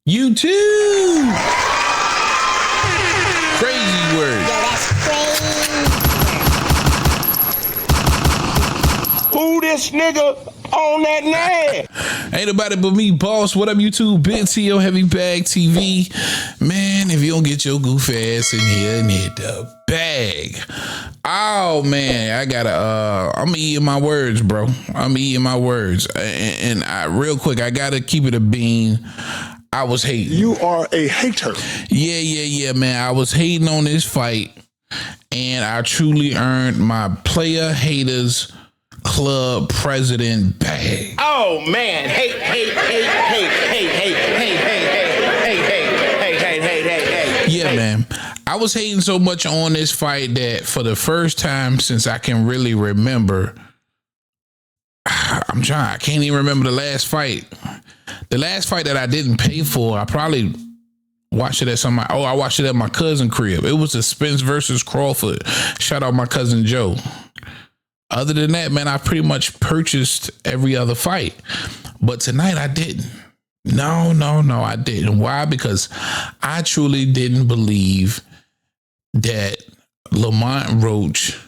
You too. Crazy word. Yo, that's crazy. Who this nigga on that name? Ain't nobody but me, boss. What up, YouTube? Big T.O. Heavy Bag TV. Man, if you don't get your goof ass in here and hit the bag. Oh, man, I gotta, I'm eating my words, bro. I'm eating my words. And real quick, I gotta keep it a bean. I was hating. You are a hater. Yeah, man. I was hating on this fight, and I truly earned my Player Haters Club president bag. Oh man, hey. Yeah, man. I was hating so much on this fight that for the first time since I can really remember, I can't even remember the last fight. The last fight that I didn't pay for, I probably watched it at I watched it at my cousin crib. It was the Spence versus Crawford. Shout out my cousin Joe. Other than that, man, I pretty much purchased every other fight. But tonight I didn't. No, I didn't. Why? Because I truly didn't believe that Lamont Roach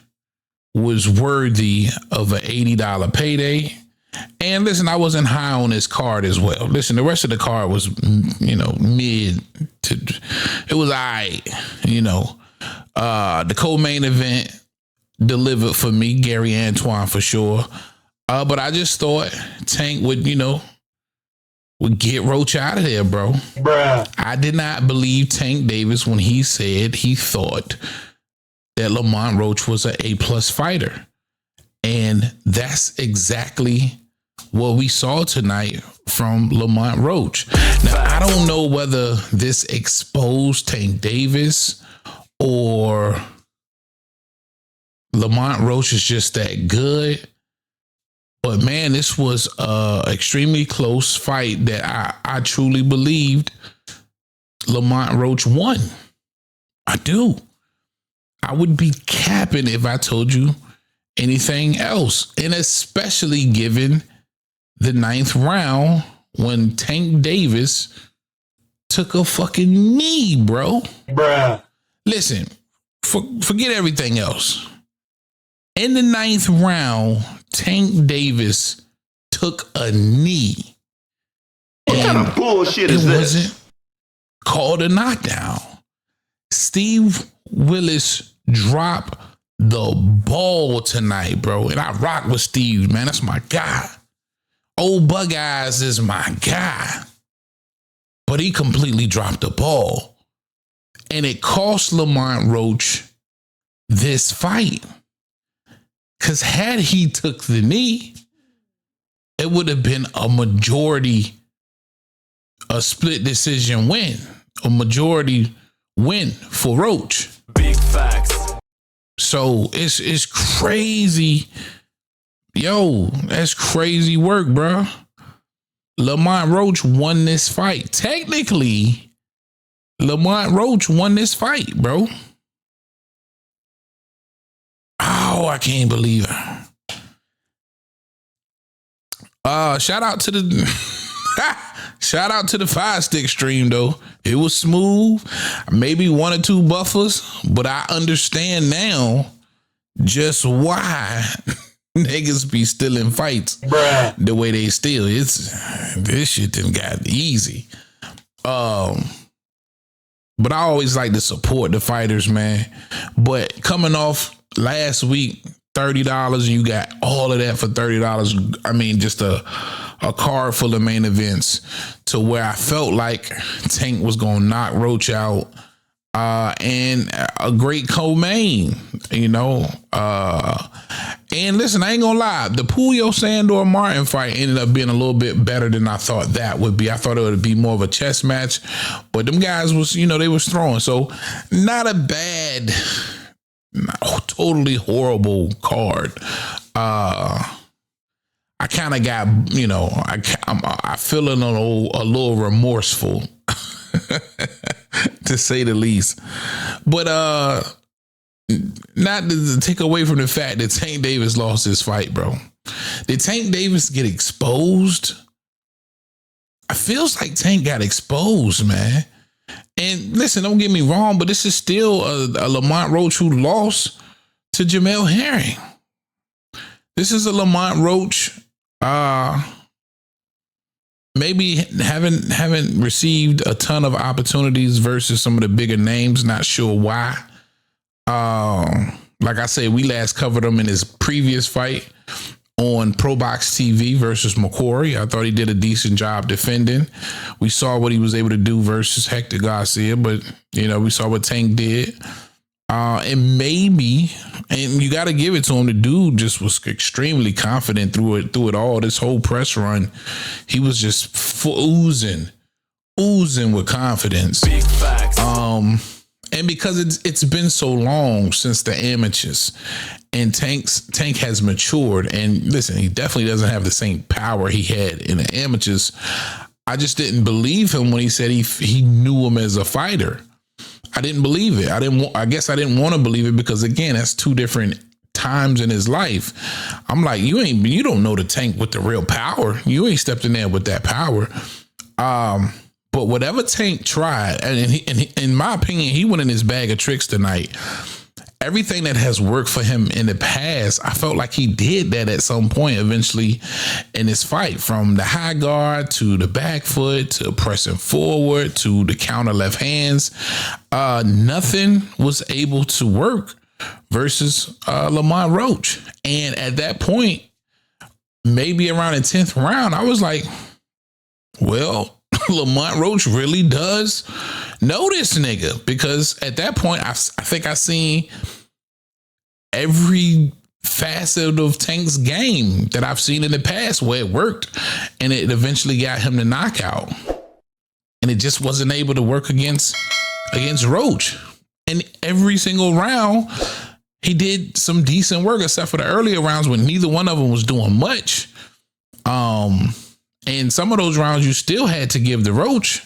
was worthy of an $80 payday. And listen, I wasn't high on this card as well. Listen, the rest of the card was, mid to, it was all right, the co-main event delivered for me, Gary Antoine for sure. But I just thought Tank would get Roach out of there, bro. Bruh. I did not believe Tank Davis when he said he thought that Lamont Roach was an A+ fighter. And that's exactly what we saw tonight from Lamont Roach. Now, I don't know whether this exposed Tank Davis or Lamont Roach is just that good. But man, this was an extremely close fight that I truly believed Lamont Roach won. I do. I would be capping if I told you anything else. And especially given the 9th round when Tank Davis took a fucking knee, bro. Bruh. Listen, forget everything else. In the 9th round, Tank Davis took a knee. What kind of bullshit is this? It wasn't called a knockdown. Steve Willis dropped the ball tonight, bro. And I rock with Steve, man. That's my guy. Old Bug Eyes is my guy. But he completely dropped the ball. And it cost Lamont Roach this fight. Because had he took the knee, it would have been a split decision win. A majority win for Roach. Big facts. So it's crazy. Yo, that's crazy work, bro. Lamont Roach won this fight. Technically, Lamont Roach won this fight, bro. Oh, I can't believe it. Shout out to the Fire Stick stream though. It was smooth. Maybe 1 or 2 buffers, but I understand now just why niggas be still in fights. Bruh. The way they still. This shit done got easy. But I always like to support the fighters, man. But coming off last week, $30, and you got all of that for $30. I mean, just a card full of main events to where I felt like Tank was going to knock Roach out. And a great co-main, and listen, I ain't gonna lie, the Puyo Sandor Martin fight ended up being a little bit better than I thought that would be. I thought it would be more of a chess match, but them guys was, they was throwing. So not a bad, totally horrible card. I kind of got, I feeling a little remorseful. To say the least. But not to take away from the fact that Tank Davis lost his fight, bro. Did Tank Davis get exposed? I feels like Tank got exposed, man. And listen, don't get me wrong, but this is still a Lamont Roach who lost to Jamel Herring. This is a Lamont Roach, maybe haven't received a ton of opportunities versus some of the bigger names. Not sure why. Like I said, we last covered him in his previous fight on Pro Box TV versus McQuarrie. I thought he did a decent job defending. We saw what he was able to do versus Hector Garcia, but we saw what Tank did. And you got to give it to him. The dude just was extremely confident through it all. This whole press run, he was just oozing with confidence. Big facts. And because it's been so long since the amateurs, and Tank has matured, and listen, he definitely doesn't have the same power he had in the amateurs. I just didn't believe him when he said he knew him as a fighter. I didn't believe it. I guess I didn't want to believe it because, again, that's two different times in his life. I'm like, you don't know the Tank with the real power. You ain't stepped in there with that power. But whatever Tank tried, and in my opinion, he went in his bag of tricks tonight. Everything that has worked for him in the past, I felt like he did that at some point eventually in this fight, from the high guard to the back foot to pressing forward to the counter left hands. Nothing was able to work versus Lamont Roach. And at that point, maybe around the 10th round, I was like, well, Lamont Roach really does know this nigga, because at that point, I think I seen every facet of Tank's game that I've seen in the past where it worked, and it eventually got him the knockout, and it just wasn't able to work against Roach. And every single round, he did some decent work, except for the earlier rounds when neither one of them was doing much. And some of those rounds you still had to give to Roach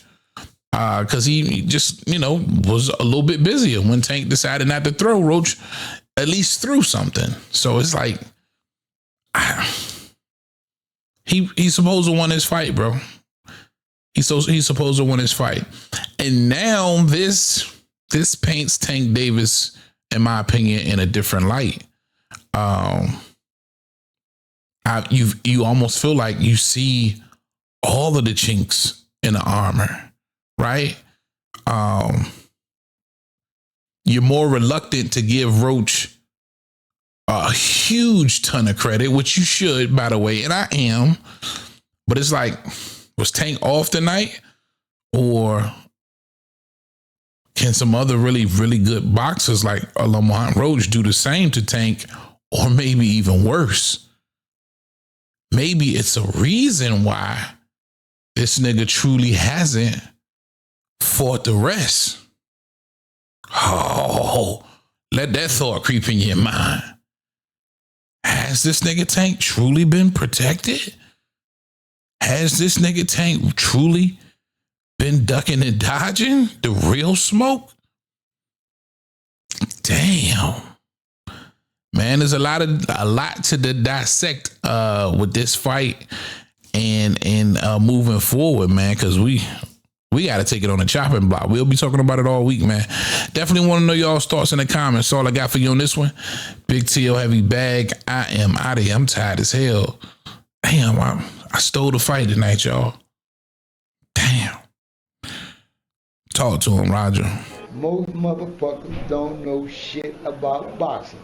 because he just, was a little bit busier. When Tank decided not to throw, Roach at least threw something. So it's like, he's supposed to win his fight, bro. He's supposed to win his fight. And now this paints Tank Davis, in my opinion, in a different light. You almost feel like you see all of the chinks in the armor, right? You're more reluctant to give Roach a huge ton of credit, which you should, by the way, and I am. But it's like, was Tank off tonight? Or can some other really, really good boxers like Lamont Roach do the same to Tank, or maybe even worse? Maybe it's a reason why this nigga truly hasn't fought the rest. Oh, let that thought creep in your mind. Has this nigga Tank truly been protected? Has this nigga Tank truly been ducking and dodging the real smoke? Damn. Man, there's a lot to dissect with this fight and moving forward, man, because we got to take it on the chopping block. We'll be talking about it all week, man. Definitely want to know y'all's thoughts in the comments. All I got for you on this one. Big T.O. Heavy Bag. I am out of here. I'm tired as hell. Damn, I stole the fight tonight, y'all. Damn. Talk to him, Roger. Most motherfuckers don't know shit about boxing.